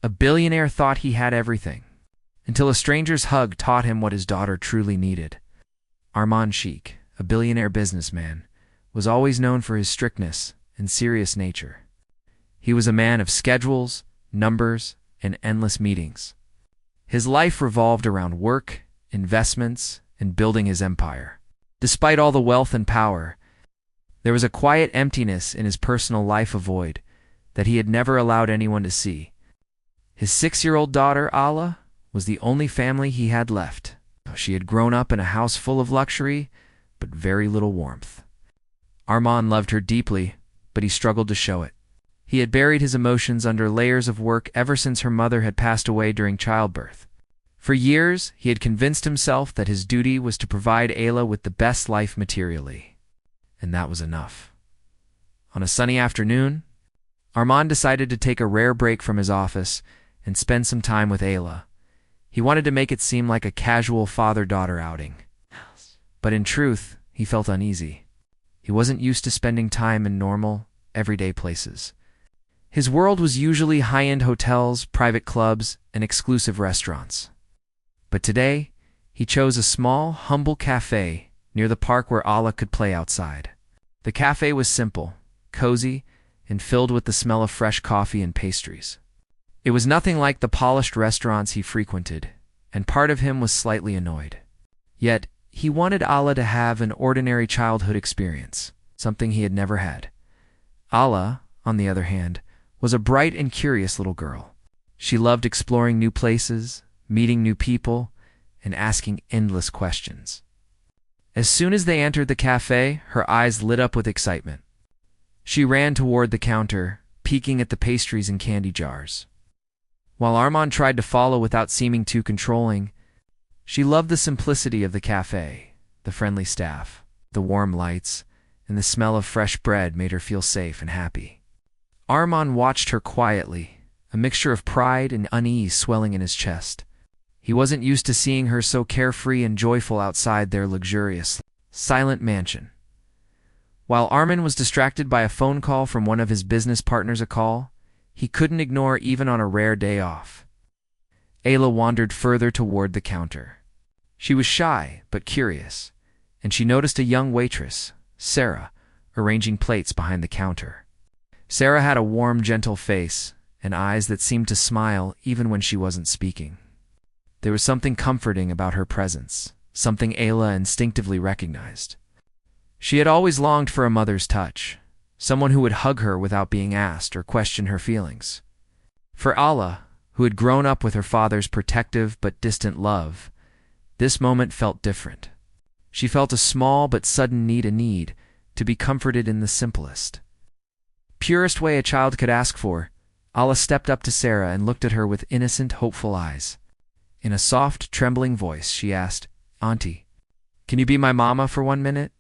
A billionaire thought he had everything, until a stranger's hug taught him what his daughter truly needed. Armand Sheikh, a billionaire businessman, was always known for his strictness and serious nature. He was a man of schedules, numbers, and endless meetings. His life revolved around work, investments, and building his empire. Despite all the wealth and power, there was a quiet emptiness in his personal life, a void that he had never allowed anyone to see. His 6-year-old daughter, Ala, was the only family he had left. She had grown up in a house full of luxury, but very little warmth. Armand loved her deeply, but he struggled to show it. He had buried his emotions under layers of work ever since her mother had passed away during childbirth. For years, he had convinced himself that his duty was to provide Ayla with the best life materially. And that was enough. On a sunny afternoon, Armand decided to take a rare break from his office and spend some time with Ayla. He wanted to make it seem like a casual father-daughter outing. But in truth, he felt uneasy. He wasn't used to spending time in normal, everyday places. His world was usually high-end hotels, private clubs, and exclusive restaurants. But today, he chose a small, humble cafe near the park where Ala could play outside. The cafe was simple, cozy, and filled with the smell of fresh coffee and pastries. It was nothing like the polished restaurants he frequented, and part of him was slightly annoyed. Yet, he wanted Ala to have an ordinary childhood experience, something he had never had. Ala, on the other hand, was a bright and curious little girl. She loved exploring new places, meeting new people, and asking endless questions. As soon as they entered the cafe, her eyes lit up with excitement. She ran toward the counter, peeking at the pastries and candy jars. While Armand tried to follow without seeming too controlling, she loved the simplicity of the cafe, the friendly staff, the warm lights, and the smell of fresh bread made her feel safe and happy. Armand watched her quietly, a mixture of pride and unease swelling in his chest. He wasn't used to seeing her so carefree and joyful outside their luxurious, silent mansion. While Armand was distracted by a phone call from one of his business partners, he couldn't ignore even on a rare day off. Ayla wandered further toward the counter. She was shy but curious, and she noticed a young waitress, Sarah, arranging plates behind the counter. Sarah had a warm, gentle face and eyes that seemed to smile even when she wasn't speaking. There was something comforting about her presence, something Ayla instinctively recognized. She had always longed for a mother's touch, someone who would hug her without being asked or question her feelings. For Ala, who had grown up with her father's protective but distant love, this moment felt different. She felt a small but sudden need to be comforted in the simplest, purest way a child could ask for. Ala stepped up to Sarah and looked at her with innocent, hopeful eyes. In a soft, trembling voice, she asked, "Auntie, can you be my mama for 1 minute?"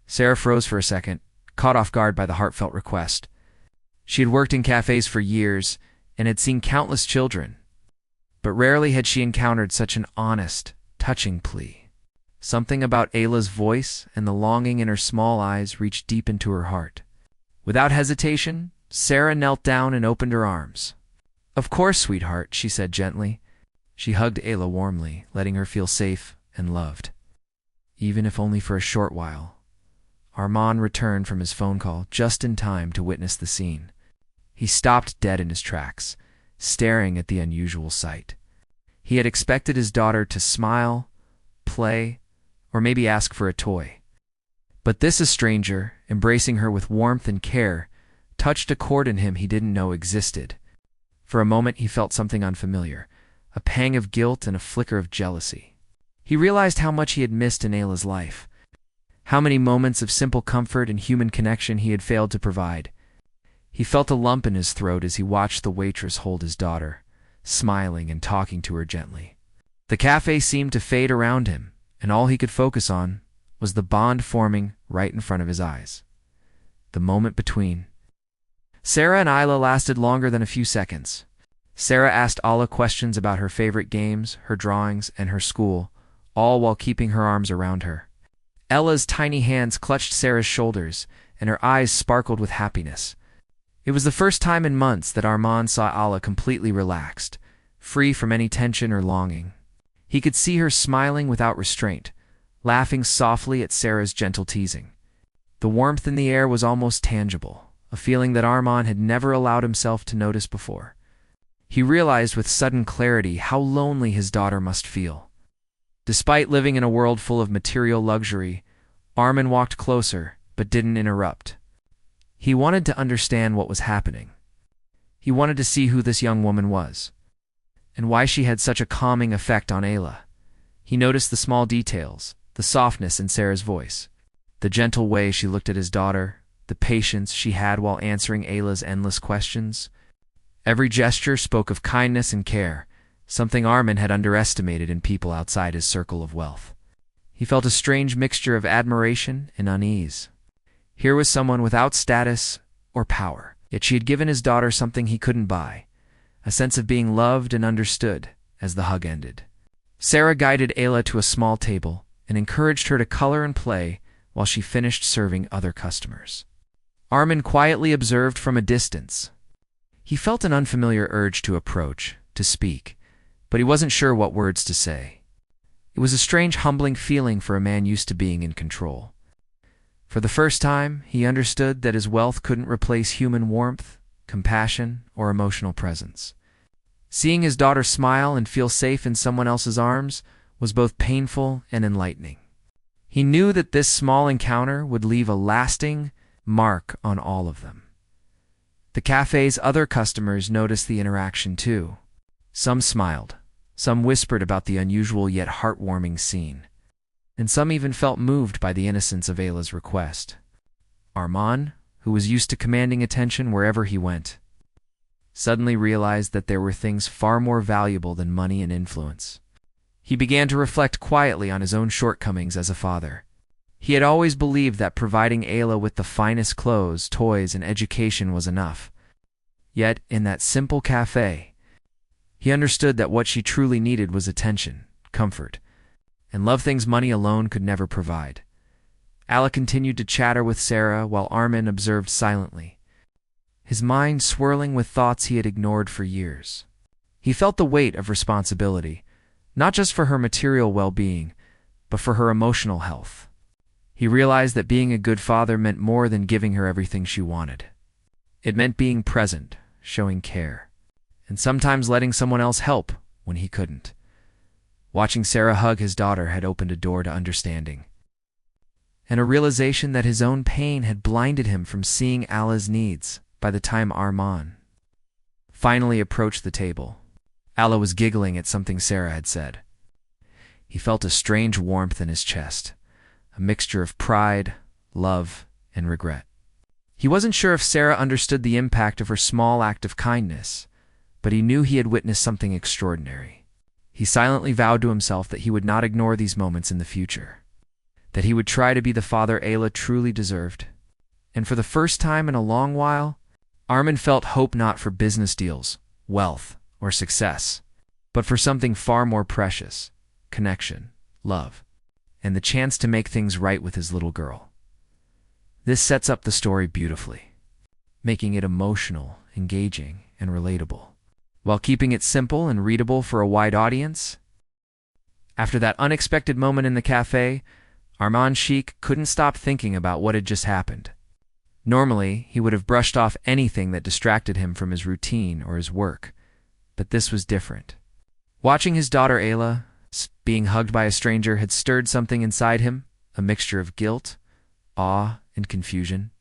Sarah froze for a second, caught off guard by the heartfelt request. She had worked in cafes for years and had seen countless children, but rarely had she encountered such an honest, touching plea. Something about Ayla's voice and the longing in her small eyes reached deep into her heart. Without hesitation, Sarah knelt down and opened her arms. "Of course, sweetheart," she said gently. She hugged Ayla warmly, letting her feel safe and loved. Even if only for a short while. Armand returned from his phone call just in time to witness the scene. He stopped dead in his tracks, staring at the unusual sight. He had expected his daughter to smile, play, or maybe ask for a toy. But this stranger, embracing her with warmth and care, touched a chord in him he didn't know existed. For a moment he felt something unfamiliar, a pang of guilt and a flicker of jealousy. He realized how much he had missed in Ayla's life, how many moments of simple comfort and human connection he had failed to provide. He felt a lump in his throat as he watched the waitress hold his daughter, smiling and talking to her gently. The cafe seemed to fade around him, and all he could focus on was the bond forming right in front of his eyes. The moment between. Sarah and Ayla lasted longer than a few seconds. Sarah asked Ala questions about her favorite games, her drawings, and her school, all while keeping her arms around her. Ella's tiny hands clutched Sarah's shoulders, and her eyes sparkled with happiness. It was the first time in months that Armand saw Ala completely relaxed, free from any tension or longing. He could see her smiling without restraint, laughing softly at Sarah's gentle teasing. The warmth in the air was almost tangible, a feeling that Armand had never allowed himself to notice before. He realized with sudden clarity how lonely his daughter must feel. Despite living in a world full of material luxury, Armand walked closer, but didn't interrupt. He wanted to understand what was happening. He wanted to see who this young woman was, and why she had such a calming effect on Ayla. He noticed the small details, the softness in Sarah's voice, the gentle way she looked at his daughter, the patience she had while answering Ayla's endless questions. Every gesture spoke of kindness and care, something Armand had underestimated in people outside his circle of wealth. He felt a strange mixture of admiration and unease. Here was someone without status or power, yet she had given his daughter something he couldn't buy, a sense of being loved and understood. As the hug ended, Sarah guided Ayla to a small table and encouraged her to color and play while she finished serving other customers. Armand quietly observed from a distance. He felt an unfamiliar urge to approach, to speak, but he wasn't sure what words to say. It was a strange, humbling feeling for a man used to being in control. For the first time, he understood that his wealth couldn't replace human warmth, compassion, or emotional presence. Seeing his daughter smile and feel safe in someone else's arms was both painful and enlightening. He knew that this small encounter would leave a lasting mark on all of them. The cafe's other customers noticed the interaction too. Some smiled, some whispered about the unusual yet heartwarming scene, and some even felt moved by the innocence of Ayla's request. Armand, who was used to commanding attention wherever he went, suddenly realized that there were things far more valuable than money and influence. He began to reflect quietly on his own shortcomings as a father. He had always believed that providing Ayla with the finest clothes, toys, and education was enough. Yet, in that simple cafe, he understood that what she truly needed was attention, comfort, and love, things money alone could never provide. Ala continued to chatter with Sarah while Armand observed silently, his mind swirling with thoughts he had ignored for years. He felt the weight of responsibility, not just for her material well-being, but for her emotional health. He realized that being a good father meant more than giving her everything she wanted. It meant being present, showing care, and sometimes letting someone else help when he couldn't. Watching Sarah hug his daughter had opened a door to understanding, and a realization that his own pain had blinded him from seeing Ala's needs. By the time Armand finally approached the table, Ala was giggling at something Sarah had said. He felt a strange warmth in his chest, a mixture of pride, love, and regret. He wasn't sure if Sarah understood the impact of her small act of kindness, but he knew he had witnessed something extraordinary. He silently vowed to himself that he would not ignore these moments in the future, that he would try to be the father Ayla truly deserved. And for the first time in a long while, Armand felt hope not for business deals, wealth, or success, but for something far more precious: connection, love, and the chance to make things right with his little girl. This sets up the story beautifully, making it emotional, engaging, and relatable, while keeping it simple and readable for a wide audience. After that unexpected moment in the cafe, Armand Sheikh couldn't stop thinking about what had just happened. Normally, he would have brushed off anything that distracted him from his routine or his work, but this was different. Watching his daughter Ayla being hugged by a stranger had stirred something inside him, a mixture of guilt, awe, and confusion.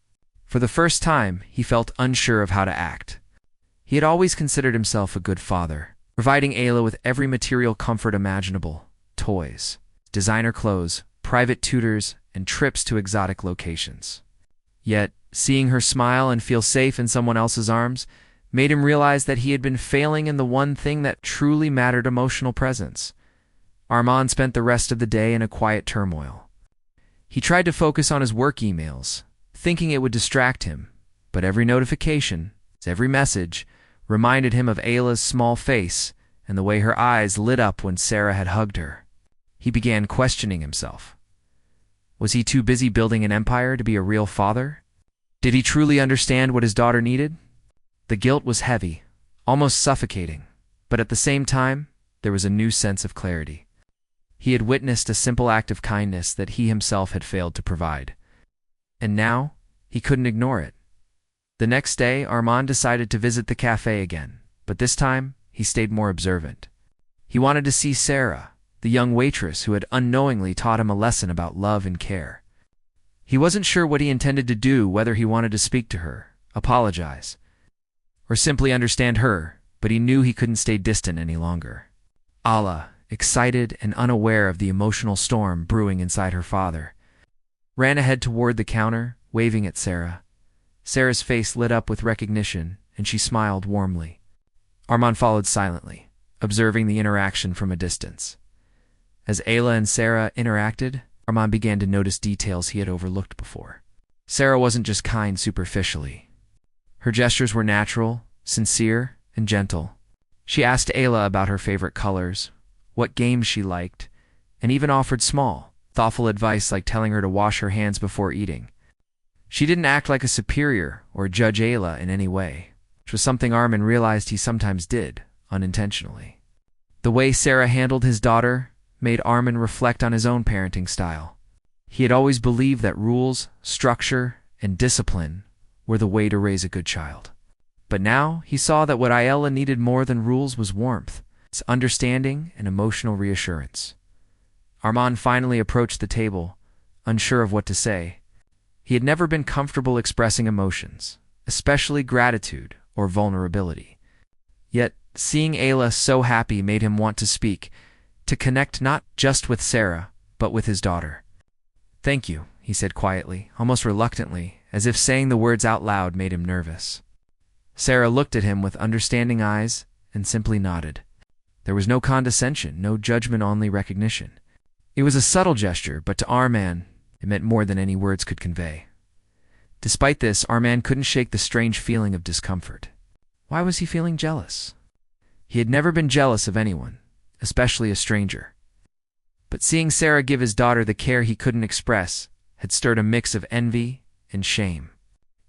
For the first time, he felt unsure of how to act. He had always considered himself a good father, providing Ayla with every material comfort imaginable: toys, designer clothes, private tutors, and trips to exotic locations. Yet, seeing her smile and feel safe in someone else's arms made him realize that he had been failing in the one thing that truly mattered: emotional presence. Armand spent the rest of the day in a quiet turmoil. He tried to focus on his work emails, thinking it would distract him, but every notification, every message, reminded him of Ayla's small face and the way her eyes lit up when Sarah had hugged her. He began questioning himself. Was he too busy building an empire to be a real father? Did he truly understand what his daughter needed? The guilt was heavy, almost suffocating, but at the same time, there was a new sense of clarity. He had witnessed a simple act of kindness that he himself had failed to provide. And now, he couldn't ignore it. The next day, Armand decided to visit the cafe again, but this time, he stayed more observant. He wanted to see Sarah, the young waitress who had unknowingly taught him a lesson about love and care. He wasn't sure what he intended to do, whether he wanted to speak to her, apologize, or simply understand her, but he knew he couldn't stay distant any longer. Ala, excited and unaware of the emotional storm brewing inside her father, ran ahead toward the counter, waving at Sarah. Sarah's face lit up with recognition, and she smiled warmly. Armand followed silently, observing the interaction from a distance. As Ayla and Sarah interacted, Armand began to notice details he had overlooked before. Sarah wasn't just kind superficially. Her gestures were natural, sincere, and gentle. She asked Ayla about her favorite colors, what games she liked, and even offered small, thoughtful advice like telling her to wash her hands before eating. She didn't act like a superior or judge Ayla in any way, which was something Armand realized he sometimes did, unintentionally. The way Sarah handled his daughter made Armand reflect on his own parenting style. He had always believed that rules, structure, and discipline were the way to raise a good child. But now he saw that what Ayla needed more than rules was warmth, its understanding and emotional reassurance. Armand finally approached the table, unsure of what to say. He had never been comfortable expressing emotions, especially gratitude or vulnerability. Yet, seeing Ayla so happy made him want to speak, to connect not just with Sarah, but with his daughter. "Thank you," he said quietly, almost reluctantly, as if saying the words out loud made him nervous. Sarah looked at him with understanding eyes and simply nodded. There was no condescension, no judgment, only recognition. It was a subtle gesture, but to Armand, it meant more than any words could convey. Despite this, Armand couldn't shake the strange feeling of discomfort. Why was he feeling jealous? He had never been jealous of anyone, especially a stranger. But seeing Sarah give his daughter the care he couldn't express had stirred a mix of envy and shame.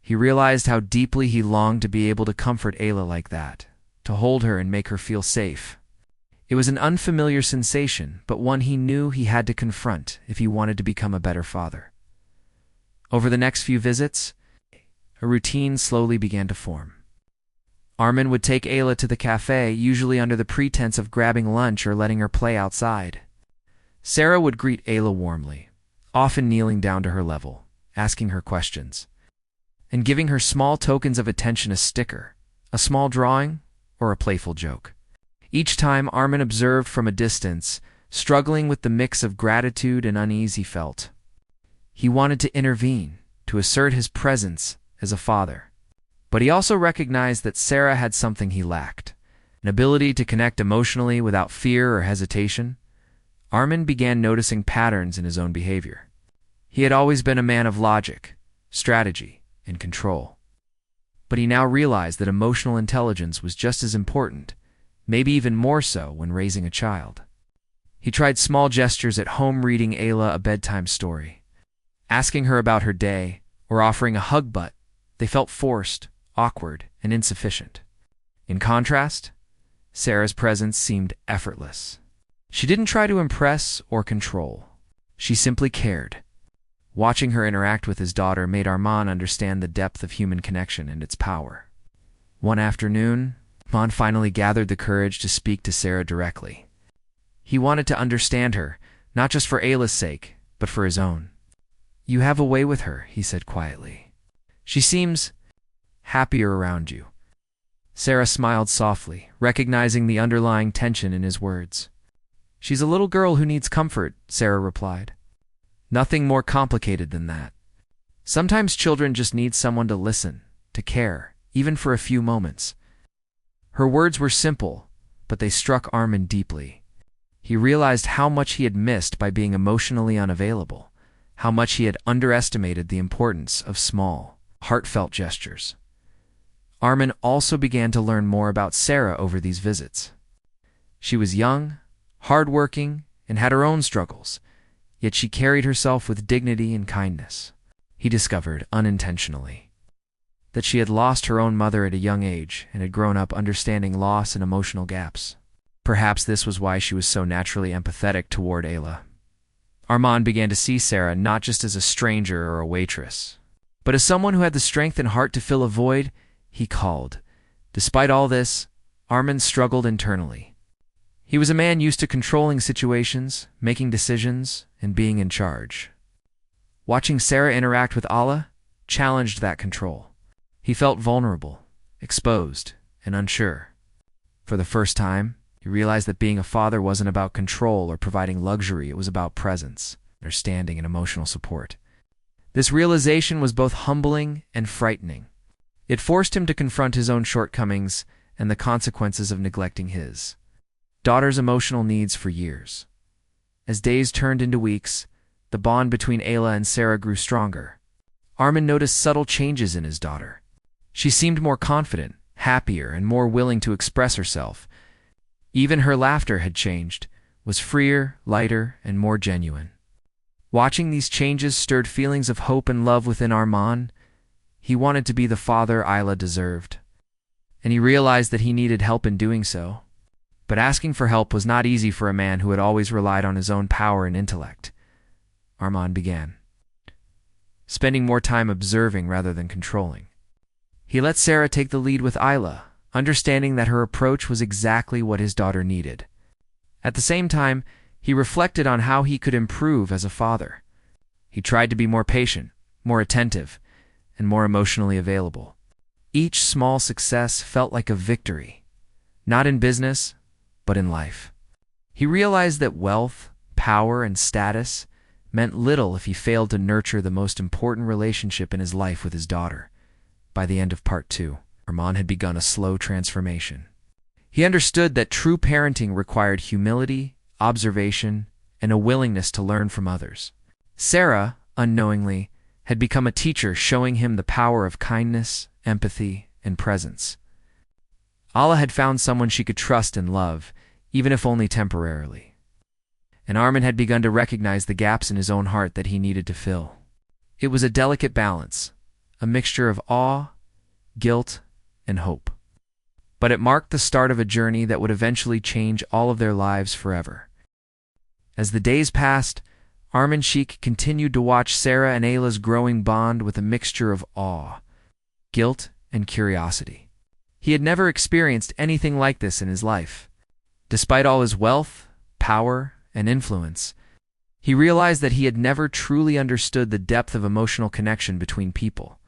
He realized how deeply he longed to be able to comfort Ayla like that, to hold her and make her feel safe. It was an unfamiliar sensation, but one he knew he had to confront if he wanted to become a better father. Over the next few visits, a routine slowly began to form. Armand would take Ayla to the cafe, usually under the pretense of grabbing lunch or letting her play outside. Sarah would greet Ayla warmly, often kneeling down to her level, asking her questions, and giving her small tokens of attention: a sticker, a small drawing, or a playful joke. Each time, Armand observed from a distance, struggling with the mix of gratitude and unease he felt. He wanted to intervene, to assert his presence as a father. But he also recognized that Sarah had something he lacked, an ability to connect emotionally without fear or hesitation. Armand began noticing patterns in his own behavior. He had always been a man of logic, strategy, and control. But he now realized that emotional intelligence was just as important, maybe even more so when raising a child. He tried small gestures at home, reading Ayla a bedtime story, asking her about her day, or offering a hug, but they felt forced, awkward, and insufficient. In contrast, Sarah's presence seemed effortless. She didn't try to impress or control. She simply cared. Watching her interact with his daughter made Armand understand the depth of human connection and its power. One afternoon, Armand finally gathered the courage to speak to Sarah directly. He wanted to understand her, not just for Ayla's sake, but for his own. "You have a way with her," he said quietly. "She seems happier around you." Sarah smiled softly, recognizing the underlying tension in his words. "She's a little girl who needs comfort," Sarah replied. "Nothing more complicated than that. Sometimes children just need someone to listen, to care, even for a few moments." Her words were simple, but they struck Armand deeply. He realized how much he had missed by being emotionally unavailable, how much he had underestimated the importance of small, heartfelt gestures. Armand also began to learn more about Sarah over these visits. She was young, hardworking, and had her own struggles, yet she carried herself with dignity and kindness, he discovered unintentionally. that she had lost her own mother at a young age and had grown up understanding loss and emotional gaps. Perhaps this was why she was so naturally empathetic toward Ayla. Armand began to see Sarah not just as a stranger or a waitress, but as someone who had the strength and heart to fill a void he called. Despite all this, Armand struggled internally. He was a man used to controlling situations, making decisions, and being in charge. Watching Sarah interact with Allah challenged that control. He felt vulnerable, exposed, and unsure. For the first time, he realized that being a father wasn't about control or providing luxury, it was about presence, understanding, and emotional support. This realization was both humbling and frightening. It forced him to confront his own shortcomings and the consequences of neglecting his daughter's emotional needs for years. As days turned into weeks, the bond between Ayla and Sarah grew stronger. Armand noticed subtle changes in his daughter. She seemed more confident, happier, and more willing to express herself. Even her laughter had changed, was freer, lighter, and more genuine. Watching these changes stirred feelings of hope and love within Armand. He wanted to be the father Ayla deserved, and he realized that he needed help in doing so. But asking for help was not easy for a man who had always relied on his own power and intellect. Armand began spending more time observing rather than controlling. He let Sarah take the lead with Ayla, understanding that her approach was exactly what his daughter needed. At the same time, he reflected on how he could improve as a father. He tried to be more patient, more attentive, and more emotionally available. Each small success felt like a victory, not in business, but in life. He realized that wealth, power, and status meant little if he failed to nurture the most important relationship in his life with his daughter. By the end of part 2, Armand had begun a slow transformation. He understood that true parenting required humility, observation, and a willingness to learn from others. Sarah, unknowingly, had become a teacher, showing him the power of kindness, empathy, and presence. Allah had found someone she could trust and love, even if only temporarily. And Armand had begun to recognize the gaps in his own heart that he needed to fill. It was a delicate balance, a mixture of awe, guilt, and hope. But it marked the start of a journey that would eventually change all of their lives forever. As the days passed, Armand Sheikh continued to watch Sarah and Ayla's growing bond with a mixture of awe, guilt, and curiosity. He had never experienced anything like this in his life. Despite all his wealth, power, and influence, he realized that he had never truly understood the depth of emotional connection between people.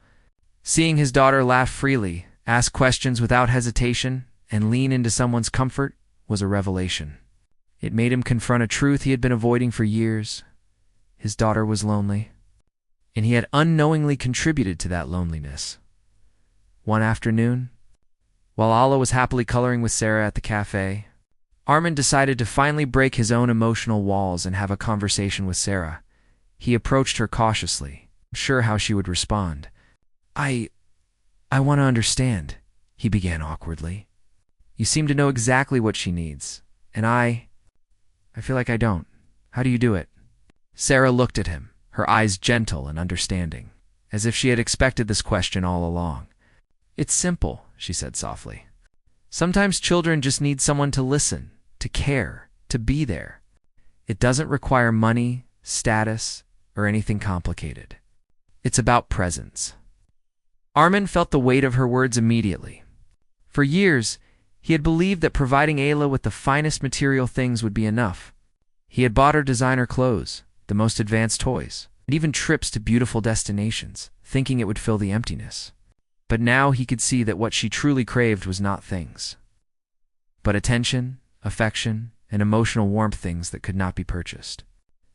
Seeing his daughter laugh freely, ask questions without hesitation, and lean into someone's comfort was a revelation. It made him confront a truth he had been avoiding for years. His daughter was lonely, and he had unknowingly contributed to that loneliness. One afternoon, while Allah was happily coloring with Sarah at the cafe, Armand decided to finally break his own emotional walls and have a conversation with Sarah. He approached her cautiously, unsure how she would respond. I want to understand, he began awkwardly. You seem to know exactly what she needs, and I feel like I don't. How do you do it? Sarah looked at him, her eyes gentle and understanding, as if she had expected this question all along. It's simple, she said softly. Sometimes children just need someone to listen, to care, to be there. It doesn't require money, status, or anything complicated. It's about presence. Armand felt the weight of her words immediately. For years, he had believed that providing Ayla with the finest material things would be enough. He had bought her designer clothes, the most advanced toys, and even trips to beautiful destinations, thinking it would fill the emptiness. But now he could see that what she truly craved was not things, but attention, affection, and emotional warmth, things that could not be purchased.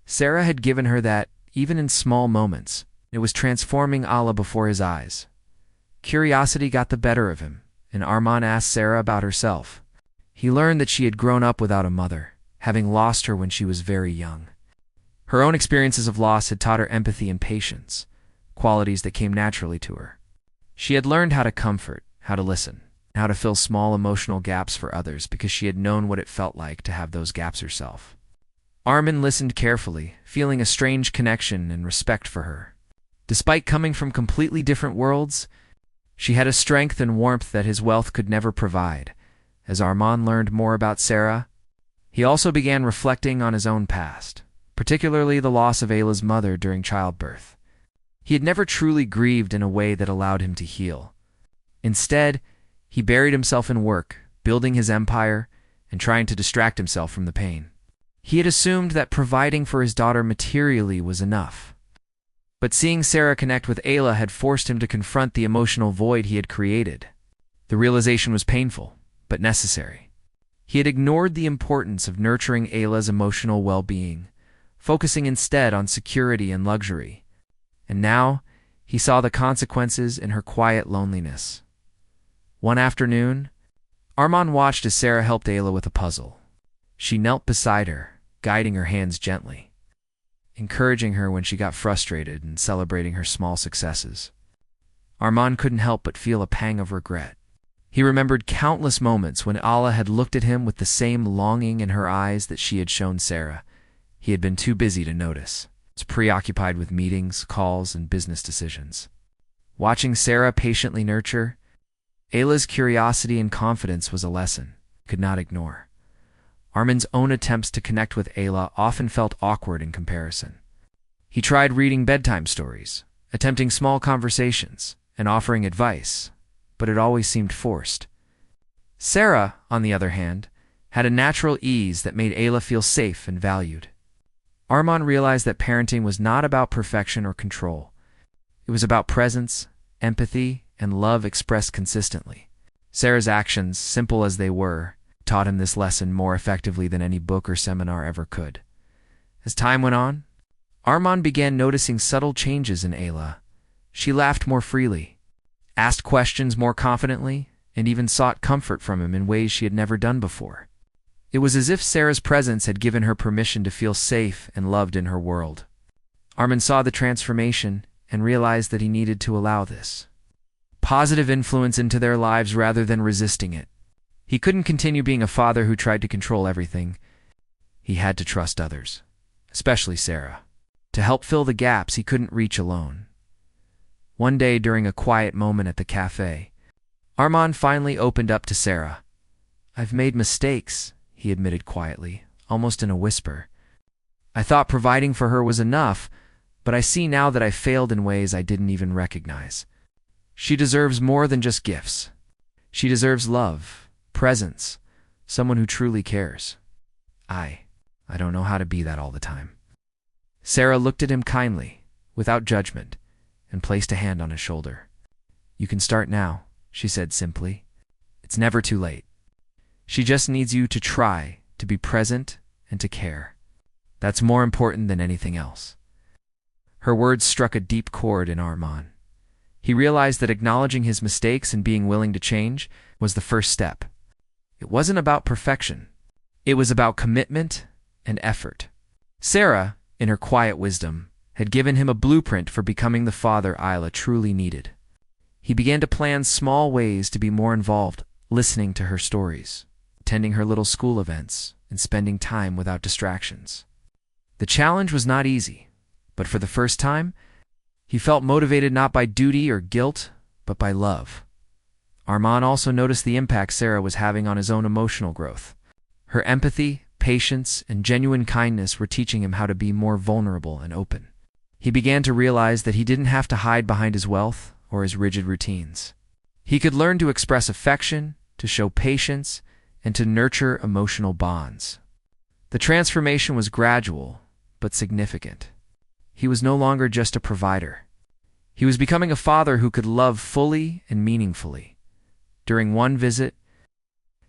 Sarah had given her that, even in small moments. It was transforming Allah before his eyes. Curiosity got the better of him, and Armand asked Sarah about herself. He learned that she had grown up without a mother, having lost her when she was very young. Her own experiences of loss had taught her empathy and patience, qualities that came naturally to her. She had learned how to comfort, how to listen, and how to fill small emotional gaps for others because she had known what it felt like to have those gaps herself. Armand listened carefully, feeling a strange connection and respect for her. Despite coming from completely different worlds, She had a strength and warmth that his wealth could never provide. As Armand learned more about Sarah, he also began reflecting on his own past, particularly the loss of Ayla's mother during childbirth. He had never truly grieved in a way that allowed him to heal. Instead, he buried himself in work, building his empire, and trying to distract himself from the pain. He had assumed that providing for his daughter materially was enough. But seeing Sarah connect with Ayla had forced him to confront the emotional void he had created. The realization was painful, but necessary. He had ignored the importance of nurturing Ayla's emotional well-being, focusing instead on security and luxury. And now, he saw the consequences in her quiet loneliness. One afternoon, Armand watched as Sarah helped Ayla with a puzzle. She knelt beside her, guiding her hands gently, encouraging her when she got frustrated and celebrating her small successes. Armand couldn't help but feel a pang of regret. He remembered countless moments when Ayla had looked at him with the same longing in her eyes that she had shown Sarah. He had been too busy to notice, preoccupied with meetings, calls, and business decisions. Watching Sarah patiently nurture, Ayla's curiosity and confidence was a lesson he could not ignore. Armand's own attempts to connect with Ayla often felt awkward in comparison. He tried reading bedtime stories, attempting small conversations, and offering advice, but it always seemed forced. Sarah, on the other hand, had a natural ease that made Ayla feel safe and valued. Armand realized that parenting was not about perfection or control. It was about presence, empathy, and love expressed consistently. Sarah's actions, simple as they were, taught him this lesson more effectively than any book or seminar ever could. As time went on, Armand began noticing subtle changes in Ayla. She laughed more freely, asked questions more confidently, and even sought comfort from him in ways she had never done before. It was as if Sarah's presence had given her permission to feel safe and loved in her world. Armand saw the transformation and realized that he needed to allow this positive influence into their lives rather than resisting it. He couldn't continue being a father who tried to control everything. He had to trust others, especially Sarah, to help fill the gaps he couldn't reach alone. One day during a quiet moment at the cafe, Armand finally opened up to Sarah. "I've made mistakes," he admitted quietly, almost in a whisper. "I thought providing for her was enough, but I see now that I failed in ways I didn't even recognize. She deserves more than just gifts. She deserves love, presence, someone who truly cares. I don't know how to be that all the time." Sarah looked at him kindly, without judgment, and placed a hand on his shoulder. "You can start now," she said simply. "It's never too late. She just needs you to try, to be present, and to care. That's more important than anything else." Her words struck a deep chord in Armand. He realized that acknowledging his mistakes and being willing to change was the first step. It wasn't about perfection. It was about commitment and effort. Sarah, in her quiet wisdom, had given him a blueprint for becoming the father Ayla truly needed. He began to plan small ways to be more involved, listening to her stories, attending her little school events, and spending time without distractions. The challenge was not easy, but for the first time, he felt motivated not by duty or guilt, but by love. Armand also noticed the impact Sarah was having on his own emotional growth. Her empathy, patience, and genuine kindness were teaching him how to be more vulnerable and open. He began to realize that he didn't have to hide behind his wealth or his rigid routines. He could learn to express affection, to show patience, and to nurture emotional bonds. The transformation was gradual, but significant. He was no longer just a provider. He was becoming a father who could love fully and meaningfully. During one visit,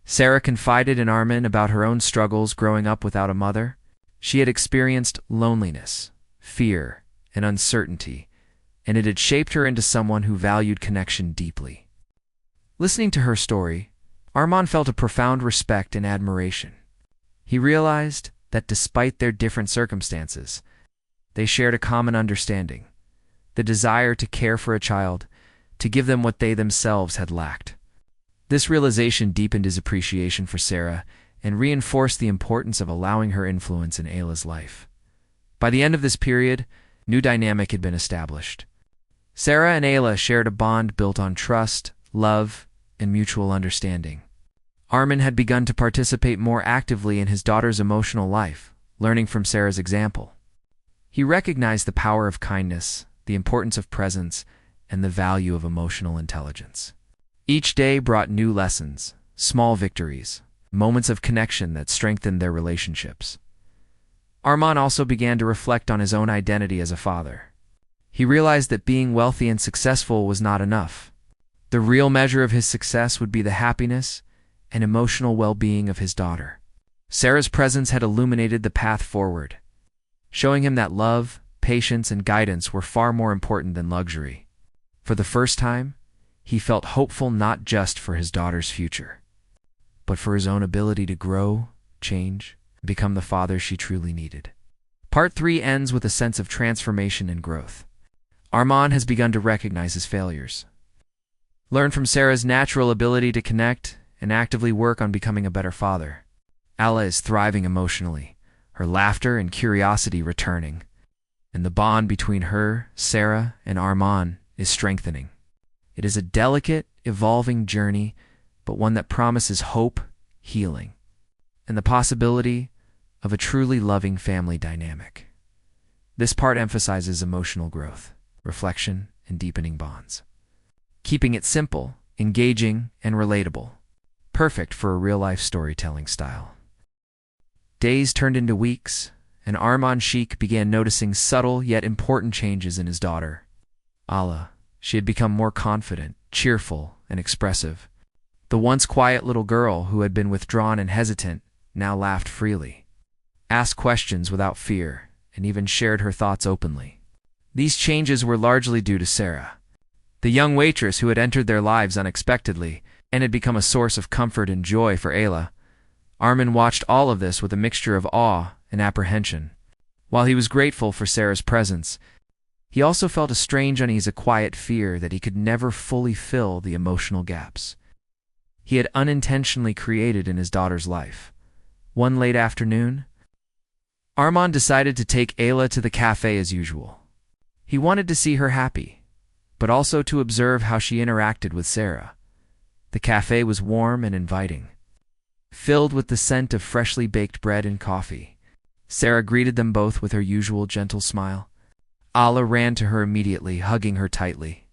Sarah confided in Armand about her own struggles growing up without a mother. She had experienced loneliness, fear, and uncertainty, and it had shaped her into someone who valued connection deeply. Listening to her story, Armand felt a profound respect and admiration. He realized that despite their different circumstances, they shared a common understanding, the desire to care for a child, to give them what they themselves had lacked. This realization deepened his appreciation for Sarah and reinforced the importance of allowing her influence in Ayla's life. By the end of this period, new dynamic had been established. Sarah and Ayla shared a bond built on trust, love, and mutual understanding. Armin had begun to participate more actively in his daughter's emotional life, learning from Sarah's example. He recognized the power of kindness, the importance of presence, and the value of emotional intelligence. Each day brought new lessons, small victories, moments of connection that strengthened their relationships. Armand also began to reflect on his own identity as a father. He realized that being wealthy and successful was not enough. The real measure of his success would be the happiness and emotional well-being of his daughter. Sarah's presence had illuminated the path forward, showing him that love, patience, and guidance were far more important than luxury. For the first time, he felt hopeful not just for his daughter's future, but for his own ability to grow, change, and become the father she truly needed. Part 3 ends with a sense of transformation and growth. Armand has begun to recognize his failures, learn from Sarah's natural ability to connect, and actively work on becoming a better father. Ayla is thriving emotionally, her laughter and curiosity returning, and the bond between her, Sarah, and Armand is strengthening. It is a delicate, evolving journey, but one that promises hope, healing, and the possibility of a truly loving family dynamic. This part emphasizes emotional growth, reflection, and deepening bonds, keeping it simple, engaging, and relatable, perfect for a real-life storytelling style. Days turned into weeks, and Armand Sheikh began noticing subtle yet important changes in his daughter, Ayla. She had become more confident, cheerful, and expressive. The once quiet little girl who had been withdrawn and hesitant now laughed freely, asked questions without fear, and even shared her thoughts openly. These changes were largely due to Sarah, the young waitress who had entered their lives unexpectedly and had become a source of comfort and joy for Ayla. Armin watched all of this with a mixture of awe and apprehension. While he was grateful for Sarah's presence, he also felt a strange unease, a quiet fear that he could never fully fill the emotional gaps he had unintentionally created in his daughter's life. One late afternoon, Armand decided to take Ayla to the cafe as usual. He wanted to see her happy, but also to observe how she interacted with Sarah. The cafe was warm and inviting, filled with the scent of freshly baked bread and coffee. Sarah greeted them both with her usual gentle smile. Ayla ran to her immediately, hugging her tightly.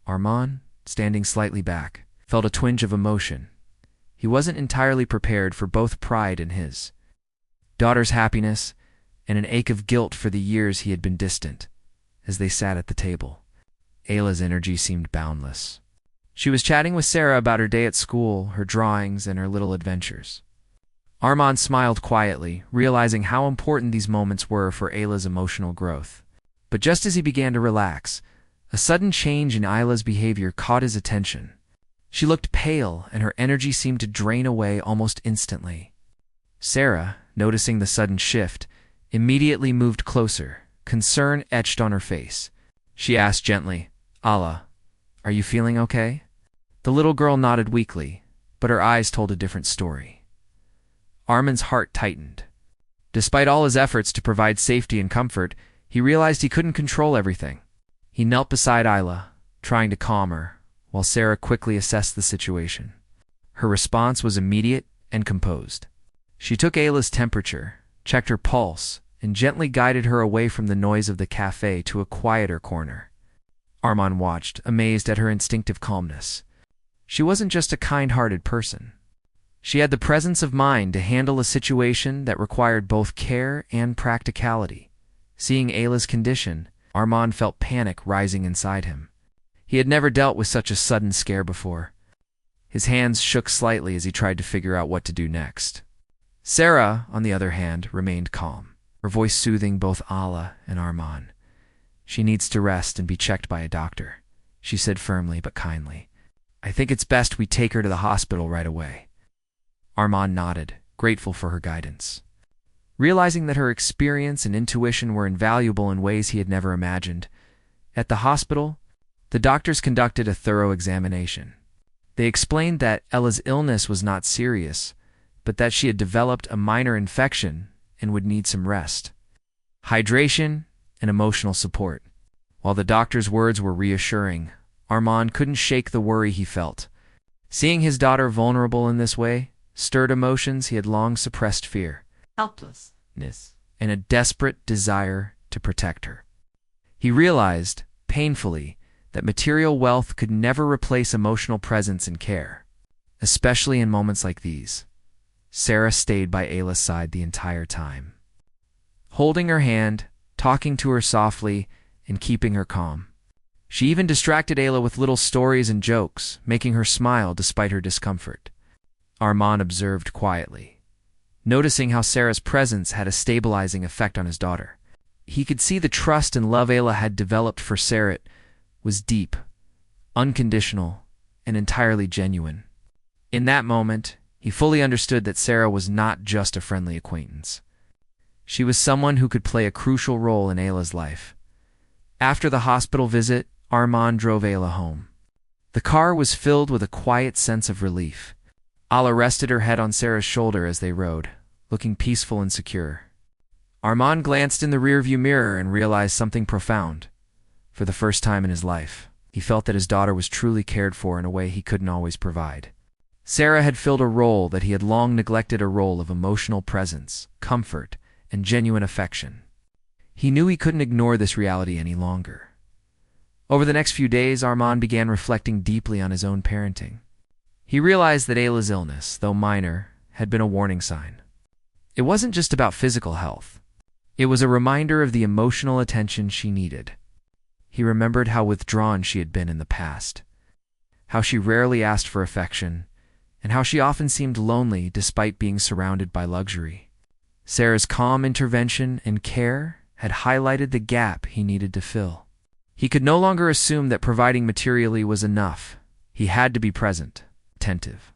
Armand, standing slightly back, felt a twinge of emotion. He wasn't entirely prepared for both pride in his daughter's happiness and an ache of guilt for the years he had been distant. As they sat at the table, Ayla's energy seemed boundless. She was chatting with Sarah about her day at school, her drawings, and her little adventures. Armand smiled quietly, realizing how important these moments were for Ayla's emotional growth. But just as he began to relax, a sudden change in Ayla's behavior caught his attention. She looked pale, and her energy seemed to drain away almost instantly. Sarah, noticing the sudden shift, immediately moved closer, concern etched on her face. She asked gently, "Ayla, are you feeling okay?" The little girl nodded weakly, but her eyes told a different story. Armin's heart tightened. Despite all his efforts to provide safety and comfort, he realized he couldn't control everything. He knelt beside Ayla, trying to calm her, while Sarah quickly assessed the situation. Her response was immediate and composed. She took Ayla's temperature, checked her pulse, and gently guided her away from the noise of the cafe to a quieter corner. Armand watched, amazed at her instinctive calmness. She wasn't just a kind-hearted person. She had the presence of mind to handle a situation that required both care and practicality. Seeing Ayla's condition, Armand felt panic rising inside him. He had never dealt with such a sudden scare before. His hands shook slightly as he tried to figure out what to do next. Sarah, on the other hand, remained calm, her voice soothing both Ayla and Armand. "She needs to rest and be checked by a doctor," she said firmly but kindly. "I think it's best we take her to the hospital right away." Armand nodded, grateful for her guidance. Realizing that her experience and intuition were invaluable in ways he had never imagined, at the hospital, the doctors conducted a thorough examination. They explained that Ella's illness was not serious, but that she had developed a minor infection and would need some rest, hydration, and emotional support. While the doctor's words were reassuring, Armand couldn't shake the worry he felt. Seeing his daughter vulnerable in this way stirred emotions he had long suppressed: fear, helplessness, and a desperate desire to protect her. He realized, painfully, that material wealth could never replace emotional presence and care. Especially in moments like these, Sarah stayed by Ayla's side the entire time, holding her hand, talking to her softly, and keeping her calm. She even distracted Ayla with little stories and jokes, making her smile despite her discomfort. Armand observed quietly, noticing how Sarah's presence had a stabilizing effect on his daughter. He could see the trust and love Ayla had developed for Sarah was deep, unconditional, and entirely genuine. In that moment, he fully understood that Sarah was not just a friendly acquaintance. She was someone who could play a crucial role in Ayla's life. After the hospital visit, Armand drove Ayla home. The car was filled with a quiet sense of relief. Ayla rested her head on Sarah's shoulder as they rode, looking peaceful and secure. Armand glanced in the rearview mirror and realized something profound. For the first time in his life, he felt that his daughter was truly cared for in a way he couldn't always provide. Sarah had filled a role that he had long neglected, a role of emotional presence, comfort, and genuine affection. He knew he couldn't ignore this reality any longer. Over the next few days, Armand began reflecting deeply on his own parenting. He realized that Ayla's illness, though minor, had been a warning sign. It wasn't just about physical health. It was a reminder of the emotional attention she needed. He remembered how withdrawn she had been in the past, how she rarely asked for affection, and how she often seemed lonely despite being surrounded by luxury. Sarah's calm intervention and care had highlighted the gap he needed to fill. He could no longer assume that providing materially was enough. He had to be present, attentive,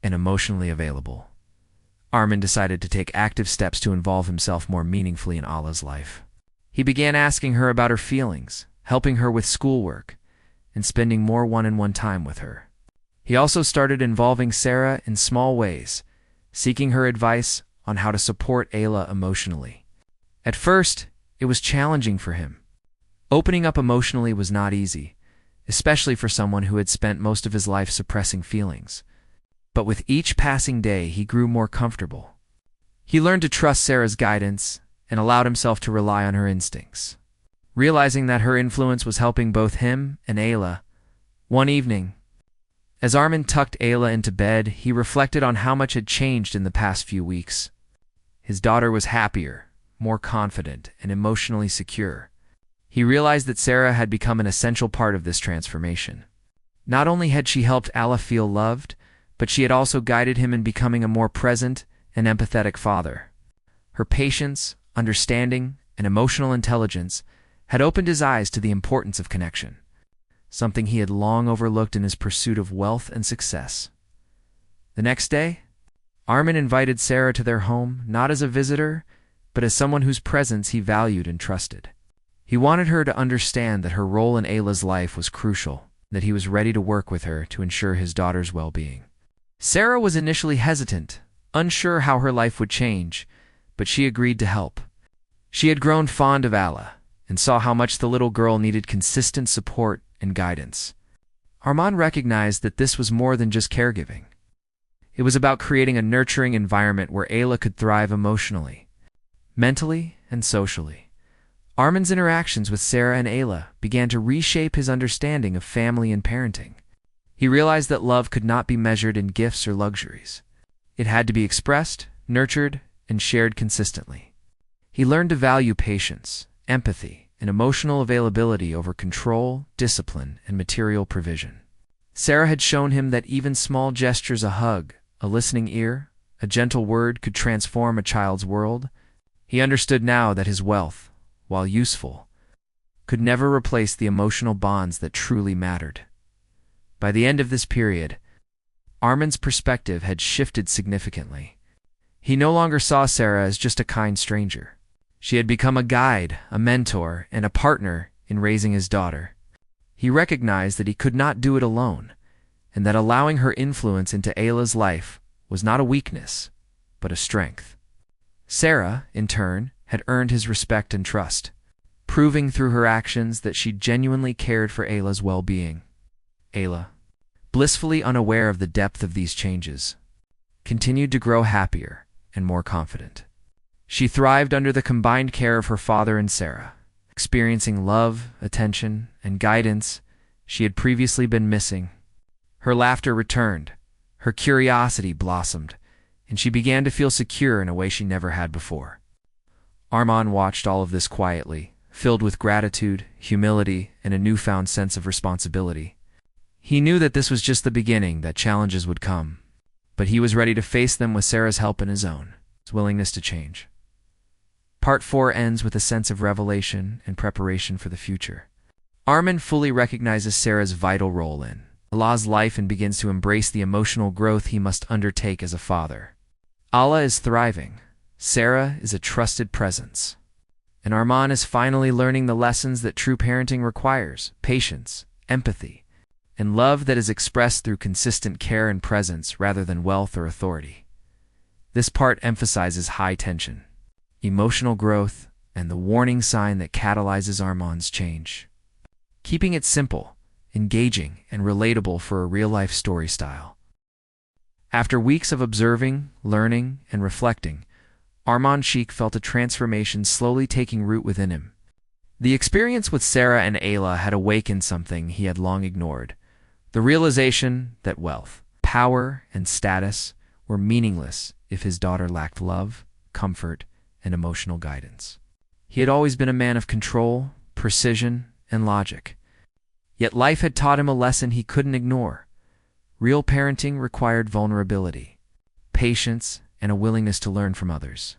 and emotionally available. Armand decided to take active steps to involve himself more meaningfully in Ayla's life. He began asking her about her feelings, helping her with schoolwork, and spending more one-on-one time with her. He also started involving Sarah in small ways, seeking her advice on how to support Ayla emotionally. At first, it was challenging for him. Opening up emotionally was not easy, especially for someone who had spent most of his life suppressing feelings. But with each passing day, he grew more comfortable. He learned to trust Sarah's guidance and allowed himself to rely on her instincts. Realizing that her influence was helping both him and Ayla, one evening, as Armand tucked Ayla into bed, he reflected on how much had changed in the past few weeks. His daughter was happier, more confident, and emotionally secure. He realized that Sarah had become an essential part of this transformation. Not only had she helped Ayla feel loved, but she had also guided him in becoming a more present and empathetic father. Her patience, understanding, and emotional intelligence had opened his eyes to the importance of connection, something he had long overlooked in his pursuit of wealth and success. The next day, Armand invited Sarah to their home, not as a visitor, but as someone whose presence he valued and trusted. He wanted her to understand that her role in Ayla's life was crucial, that he was ready to work with her to ensure his daughter's well-being. Sarah was initially hesitant, unsure how her life would change, but she agreed to help. She had grown fond of Ayla and saw how much the little girl needed consistent support and guidance. Armand recognized that this was more than just caregiving. It was about creating a nurturing environment where Ayla could thrive emotionally, mentally, and socially. Armand's interactions with Sarah and Ayla began to reshape his understanding of family and parenting. He realized that love could not be measured in gifts or luxuries. It had to be expressed, nurtured, and shared consistently. He learned to value patience, empathy, and emotional availability over control, discipline, and material provision. Sarah had shown him that even small gestures, a hug, a listening ear, a gentle word, could transform a child's world. He understood now that his wealth, while useful, could never replace the emotional bonds that truly mattered. By the end of this period, Armand's perspective had shifted significantly. He no longer saw Sarah as just a kind stranger. She had become a guide, a mentor, and a partner in raising his daughter. He recognized that he could not do it alone, and that allowing her influence into Ayla's life was not a weakness, but a strength. Sarah, in turn, had earned his respect and trust. proving through her actions that she genuinely cared for Ayla's well-being. Ayla, blissfully unaware of the depth of these changes, continued to grow happier and more confident. She thrived under the combined care of her father and Sarah, experiencing love, attention, and guidance she had previously been missing. Her laughter returned, her curiosity blossomed, and she began to feel secure in a way she never had before. Armand watched all of this quietly, filled with gratitude, humility, and a newfound sense of responsibility. He knew that this was just the beginning, that challenges would come, but he was ready to face them with Sarah's help and his willingness to change. Part 4 ends with a sense of revelation and preparation for the future. Armand fully recognizes Sarah's vital role in Allah's life and begins to embrace the emotional growth he must undertake as a father. Allah is thriving, Sarah is a trusted presence, and Armand is finally learning the lessons that true parenting requires: patience, empathy, and love that is expressed through consistent care and presence rather than wealth or authority. This part emphasizes high tension, emotional growth, and the warning sign that catalyzes Armand's change, keeping it simple, engaging, and relatable for a real-life story style. After weeks of observing, learning, and reflecting, Armand Sheikh felt a transformation slowly taking root within him. The experience with Sarah and Ayla had awakened something he had long ignored: the realization that wealth, power, and status were meaningless if his daughter lacked love, comfort, and emotional guidance. He had always been a man of control, precision, and logic. Yet life had taught him a lesson he couldn't ignore. Real parenting required vulnerability, patience, and a willingness to learn from others.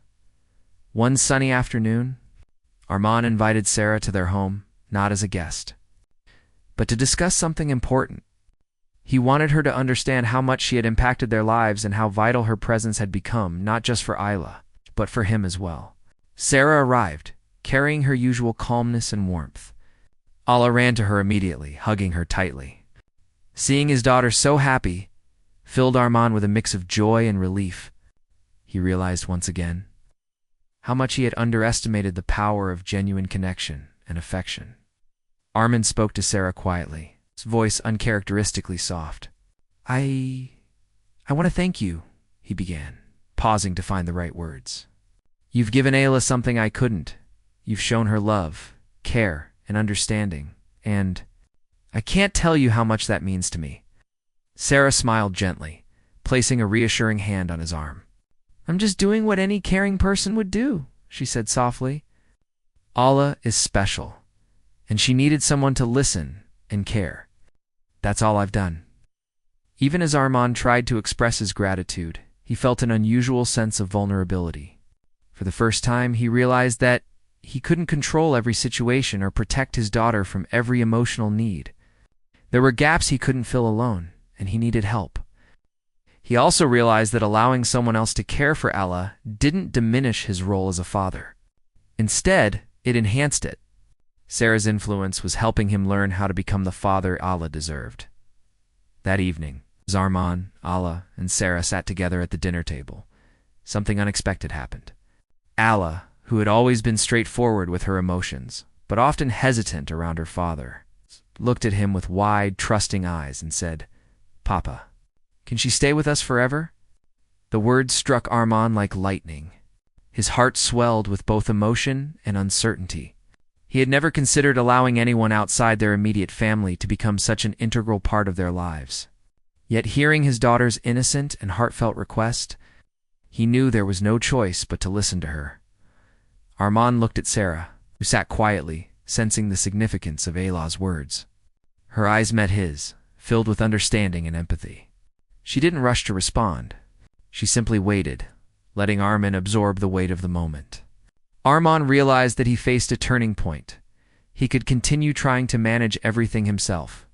One sunny afternoon, Armand invited Sarah to their home, not as a guest, but to discuss something important. He wanted her to understand how much she had impacted their lives and how vital her presence had become, not just for Ayla, but for him as well. Sarah arrived, carrying her usual calmness and warmth. Allah ran to her immediately, hugging her tightly. Seeing his daughter so happy filled Armand with a mix of joy and relief. He realized once again how much he had underestimated the power of genuine connection and affection. Armand spoke to Sarah quietly, his voice uncharacteristically soft. I want to thank you, he began, pausing to find the right words. You've given Ayla something I couldn't. You've shown her love, care, and understanding, and I can't tell you how much that means to me. Sarah smiled gently, placing a reassuring hand on his arm. I'm just doing what any caring person would do, she said softly. Allah is special, and she needed someone to listen and care. That's all I've done. Even as Armand tried to express his gratitude, he felt an unusual sense of vulnerability. For the first time, he realized that he couldn't control every situation or protect his daughter from every emotional need. There were gaps he couldn't fill alone, and he needed help. He also realized that allowing someone else to care for Ayla didn't diminish his role as a father. Instead, it enhanced it. Sarah's influence was helping him learn how to become the father Ayla deserved. That evening, Armand, Ayla, and Sarah sat together at the dinner table. Something unexpected happened. Ayla, who had always been straightforward with her emotions, but often hesitant around her father, looked at him with wide, trusting eyes and said, "Papa, can she stay with us forever?" The words struck Armand like lightning. His heart swelled with both emotion and uncertainty. He had never considered allowing anyone outside their immediate family to become such an integral part of their lives. Yet hearing his daughter's innocent and heartfelt request, he knew there was no choice but to listen to her. Armand looked at Sarah, who sat quietly, sensing the significance of Ayla's words. Her eyes met his, filled with understanding and empathy. She didn't rush to respond. She simply waited, letting Armand absorb the weight of the moment. Armand realized that he faced a turning point. He could continue trying to manage everything himself,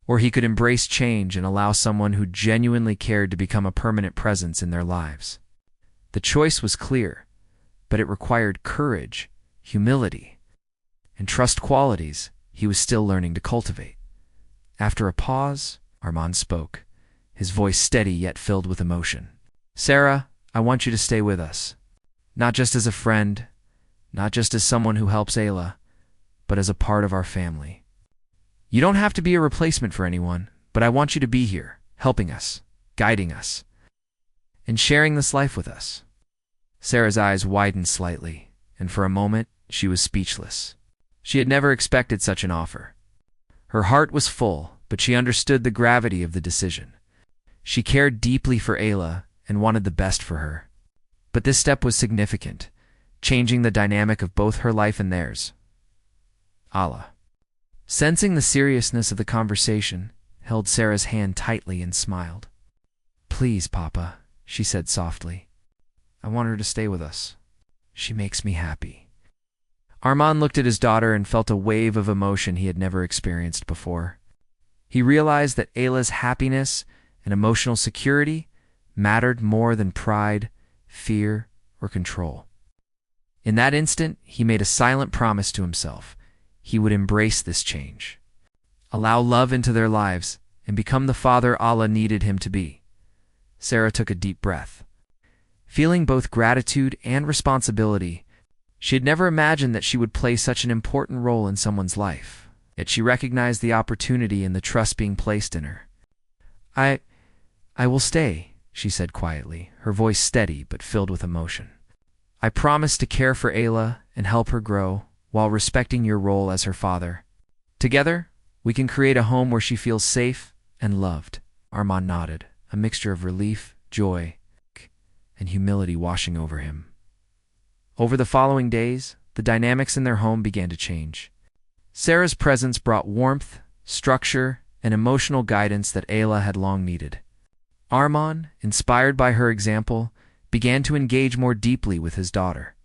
or he could embrace change and allow someone who genuinely cared to become a permanent presence in their lives. The choice was clear, but it required courage, humility, and trust, qualities he was still learning to cultivate. After a pause, Armand spoke, his voice steady yet filled with emotion. "Sarah, I want you to stay with us. Not just as a friend, not just as someone who helps Ayla, but as a part of our family. You don't have to be a replacement for anyone, but I want you to be here, helping us, guiding us, and sharing this life with us." Sarah's eyes widened slightly, and for a moment she was speechless. She had never expected such an offer. Her heart was full, but she understood the gravity of the decision. She cared deeply for Ayla and wanted the best for her. But this step was significant, changing the dynamic of both her life and theirs. Allah, sensing the seriousness of the conversation, held Sarah's hand tightly and smiled. "Please, Papa," she said softly. "I want her to stay with us. She makes me happy." Armand looked at his daughter and felt a wave of emotion he had never experienced before. He realized that Ayla's happiness and emotional security mattered more than pride, fear, or control. In that instant, he made a silent promise to himself. He would embrace this change, allow love into their lives, and become the father Allah needed him to be. Sarah took a deep breath. Feeling both gratitude and responsibility, she had never imagined that she would play such an important role in someone's life, yet she recognized the opportunity and the trust being placed in her. I will stay," she said quietly, her voice steady but filled with emotion. "I promise to care for Ayla and help her grow while respecting your role as her father. Together, we can create a home where she feels safe and loved." Armand nodded, a mixture of relief, joy, and humility washing over him. Over the following days, the dynamics in their home began to change. Sarah's presence brought warmth, structure, and emotional guidance that Ayla had long needed. Armand, inspired by her example, began to engage more deeply with his daughter.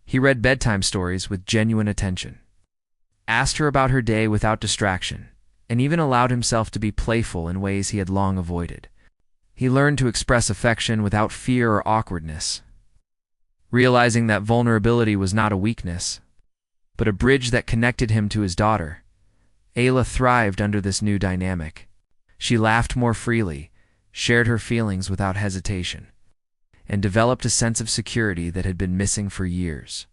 He read bedtime stories with genuine attention, asked her about her day without distraction, and even allowed himself to be playful in ways he had long avoided. He learned to express affection without fear or awkwardness, realizing that vulnerability was not a weakness, but a bridge that connected him to his daughter. Ayla thrived under this new dynamic. She laughed more freely, shared her feelings without hesitation, and developed a sense of security that had been missing for years.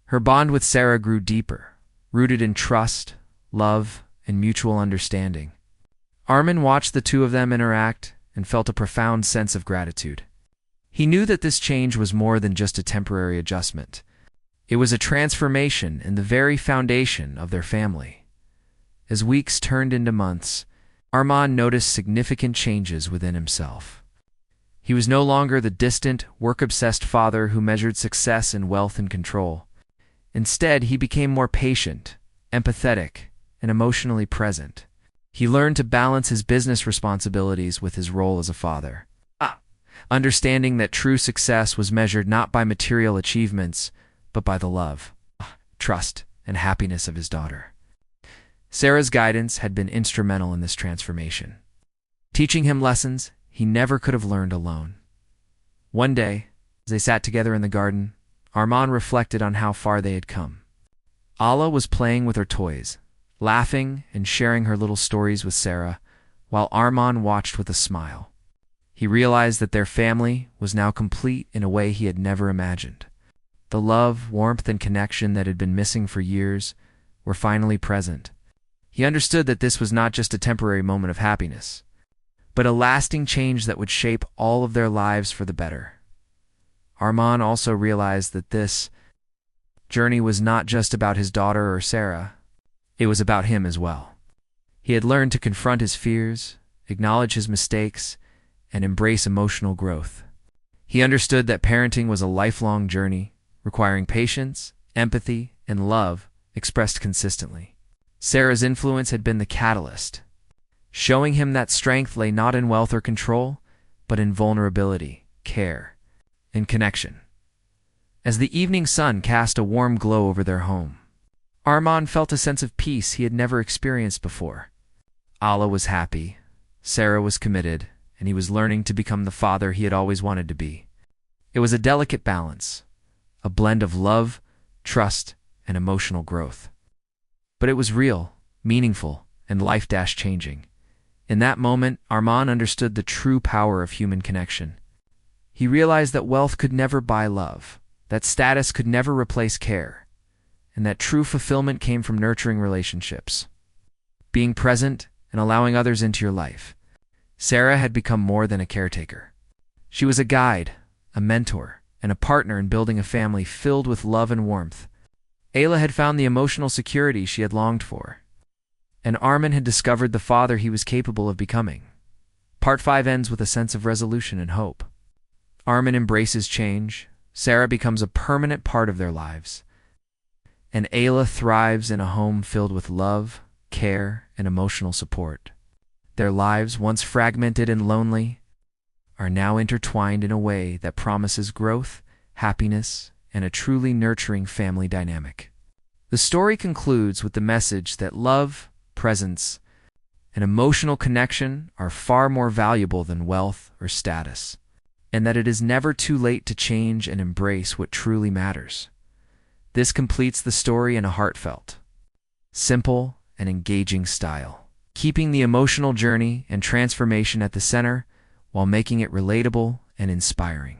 Her bond with Sarah grew deeper, rooted in trust, love, and mutual understanding. Armand watched the two of them interact and felt a profound sense of gratitude. He knew that this change was more than just a temporary adjustment. It was a transformation in the very foundation of their family. As weeks turned into months, Armand noticed significant changes within himself. He was no longer the distant, work-obsessed father who measured success in wealth and control. Instead, he became more patient, empathetic, and emotionally present. He learned to balance his business responsibilities with his role as a father, understanding that true success was measured not by material achievements, but by the love, trust, and happiness of his daughter. Sarah's guidance had been instrumental in this transformation, teaching him lessons he never could have learned alone. One day, as they sat together in the garden, Armand reflected on how far they had come. Ayla was playing with her toys, laughing and sharing her little stories with Sarah, while Armand watched with a smile. He realized that their family was now complete in a way he had never imagined. The love, warmth, and connection that had been missing for years were finally present. He understood that this was not just a temporary moment of happiness, but a lasting change that would shape all of their lives for the better. Armand also realized that this journey was not just about his daughter or Sarah, it was about him as well. He had learned to confront his fears, acknowledge his mistakes, and embrace emotional growth. He understood that parenting was a lifelong journey, requiring patience, empathy, and love expressed consistently. Sarah's influence had been the catalyst, showing him that strength lay not in wealth or control, but in vulnerability, care, and connection. As the evening sun cast a warm glow over their home, Armand felt a sense of peace he had never experienced before. Allah was happy, Sarah was committed, and he was learning to become the father he had always wanted to be. It was a delicate balance, a blend of love, trust, and emotional growth. But it was real, meaningful, and life-changing. In that moment, Armand understood the true power of human connection. He realized that wealth could never buy love, that status could never replace care, and that true fulfillment came from nurturing relationships, being present, and allowing others into your life. Sarah had become more than a caretaker. She was a guide, a mentor, and a partner in building a family filled with love and warmth. Ayla had found the emotional security she had longed for, and Armin had discovered the father he was capable of becoming. Part 5 ends with a sense of resolution and hope. Armin embraces change, Sarah becomes a permanent part of their lives, and Ayla thrives in a home filled with love, care, and emotional support. Their lives, once fragmented and lonely, are now intertwined in a way that promises growth, happiness, and a truly nurturing family dynamic. The story concludes with the message that love, presence, and emotional connection are far more valuable than wealth or status, and that it is never too late to change and embrace what truly matters. This completes the story in a heartfelt, simple, and engaging style, keeping the emotional journey and transformation at the center while making it relatable and inspiring.